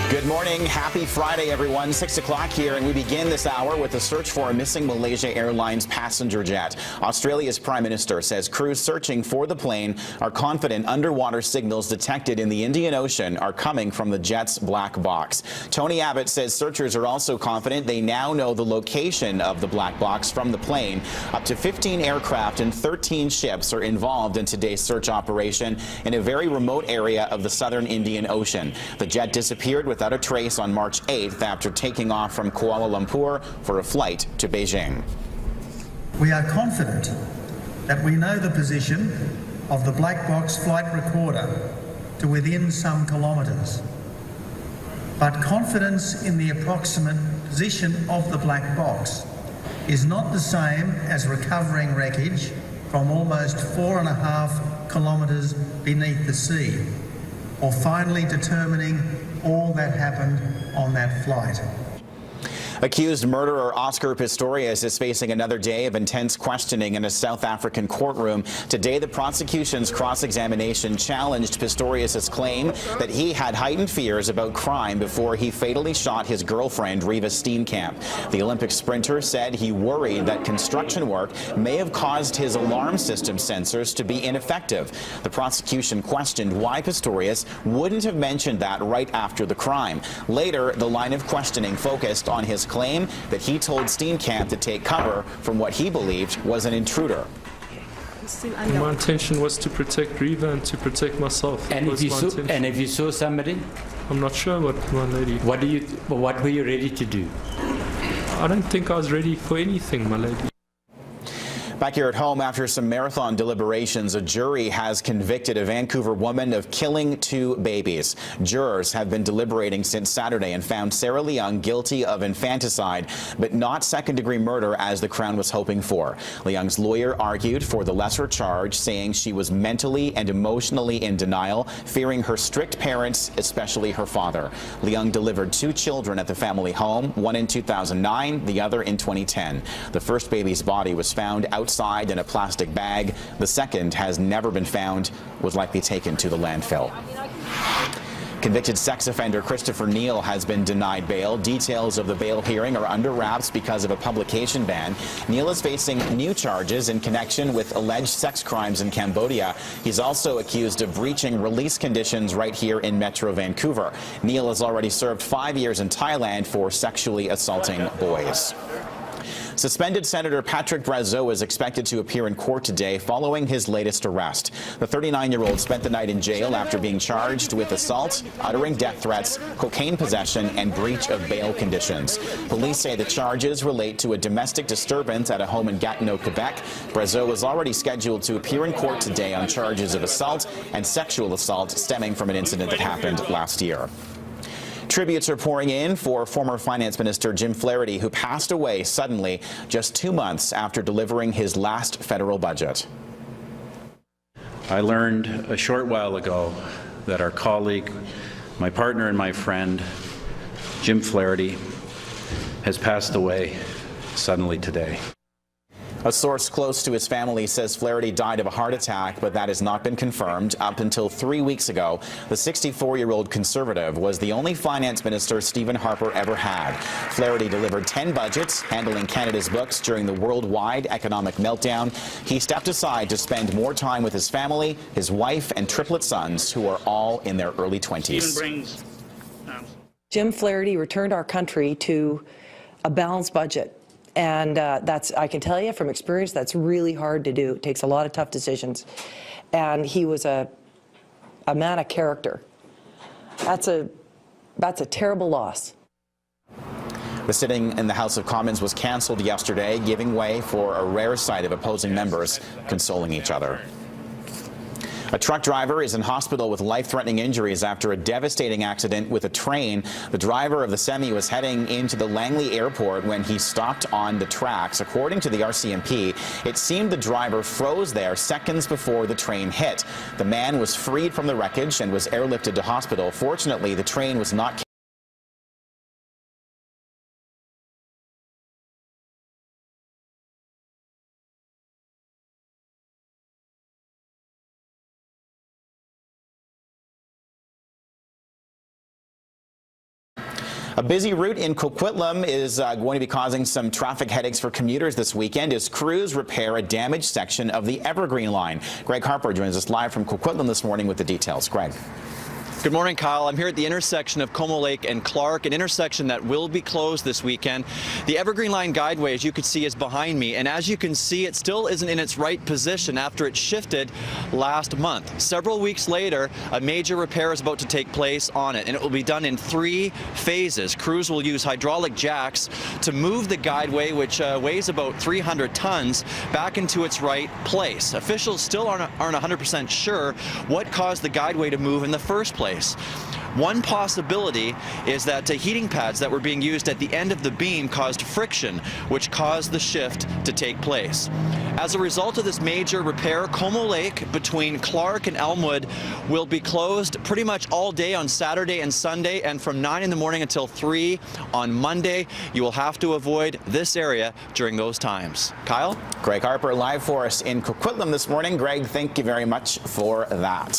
Good morning. Happy Friday, everyone. 6 o'clock here, and we begin this hour with a search for a missing Malaysia Airlines passenger jet. Australia's Prime Minister says crews searching for the plane are confident underwater signals detected in the Indian Ocean are coming from the jet's black box. Tony Abbott says searchers are also confident they now know the location of the black box from the plane. Up to 15 aircraft and 13 ships are involved in today's search operation in a very remote area of the southern Indian Ocean. The jet disappeared without a trace on March 8th after taking off from Kuala Lumpur for a flight to Beijing. We are confident that we know the position of the black box flight recorder to within some kilometres. But confidence in the approximate position of the black box is not the same as recovering wreckage from almost 4.5 kilometres beneath the sea, or finally determining all that happened on that flight. Accused murderer Oscar Pistorius is facing another day of intense questioning in a South African courtroom. Today, the prosecution's cross-examination challenged Pistorius' claim that he had heightened fears about crime before he fatally shot his girlfriend, Riva Steenkamp. The Olympic sprinter said he worried that construction work may have caused his alarm system sensors to be ineffective. The prosecution questioned why Pistorius wouldn't have mentioned that right after the crime. Later, the line of questioning focused on his claim that he told Steenkamp to take cover from what he believed was an intruder. My intention was to protect Riva and to protect myself. And if you saw somebody? I'm not sure what, my lady. What were you ready to do? I don't think I was ready for anything, my lady. Back here at home, after some marathon deliberations, a jury has convicted a Vancouver woman of killing 2 babies. Jurors have been deliberating since Saturday and found Sarah Leung guilty of infanticide, but not second-degree murder as the Crown was hoping for. Leung's lawyer argued for the lesser charge, saying she was mentally and emotionally in denial, fearing her strict parents, especially her father. Leung delivered 2 children at the family home, one in 2009, the other in 2010. The first baby's body was found outside in a plastic bag. The second has never been found, was likely taken to the landfill. Convicted sex offender Christopher Neal has been denied bail. Details of the bail hearing are under wraps because of a publication ban. Neal is facing new charges in connection with alleged sex crimes in Cambodia. He's also accused of breaching release conditions right here in Metro Vancouver. Neal has already served 5 years in Thailand for sexually assaulting boys. Suspended Senator Patrick Brazeau is expected to appear in court today following his latest arrest. The 39-year-old spent the night in jail after being charged with assault, uttering death threats, cocaine possession, and breach of bail conditions. Police say the charges relate to a domestic disturbance at a home in Gatineau, Quebec. Brazeau is already scheduled to appear in court today on charges of assault and sexual assault stemming from an incident that happened last year. Tributes are pouring in for former Finance Minister Jim Flaherty, who passed away suddenly just 2 months after delivering his last federal budget. I learned a short while ago that our colleague, my partner and my friend, Jim Flaherty, has passed away suddenly today. A source close to his family says Flaherty died of a heart attack, but that has not been confirmed. Up until 3 weeks ago, the 64-year-old Conservative was the only finance minister Stephen Harper ever had. Flaherty delivered 10 budgets, handling Canada's books during the worldwide economic meltdown. He stepped aside to spend more time with his family, his wife, and triplet sons, who are all in their early 20s. Jim Flaherty returned our country to a balanced budget. And I can tell you from experience, that's really hard to do. It takes a lot of tough decisions. And he was a man of character. That's a terrible loss. The sitting in the House of Commons was cancelled yesterday, giving way for a rare sight of opposing members consoling each other. A truck driver is in hospital with life-threatening injuries after a devastating accident with a train. The driver of the semi was heading into the Langley Airport when he stopped on the tracks. According to the RCMP, it seemed the driver froze there seconds before the train hit. The man was freed from the wreckage and was airlifted to hospital. Fortunately, the train was not A busy route in Coquitlam is going to be causing some traffic headaches for commuters this weekend as crews repair a damaged section of the Evergreen line. Greg Harper joins us live from Coquitlam this morning with the details. Greg. Good morning, Kyle. I'm here at the intersection of Como Lake and Clark, an intersection that will be closed this weekend. The Evergreen Line guideway, as you can see, is behind me, and as you can see, it still isn't in its right position after it shifted last month. Several weeks later, a major repair is about to take place on it, and it will be done in 3 phases. Crews will use hydraulic jacks to move the guideway, which weighs about 300 tons, back into its right place. Officials still aren't 100% sure what caused the guideway to move in the first place. One possibility is that heating pads that were being used at the end of the beam caused friction, which caused the shift to take place. As a result of this major repair, Como Lake between Clark and Elmwood will be closed pretty much all day on Saturday and Sunday, and from 9 in the morning until 3 on Monday. You will have to avoid this area during those times. Kyle? Greg Harper live for us in Coquitlam this morning. Greg, thank you very much for that.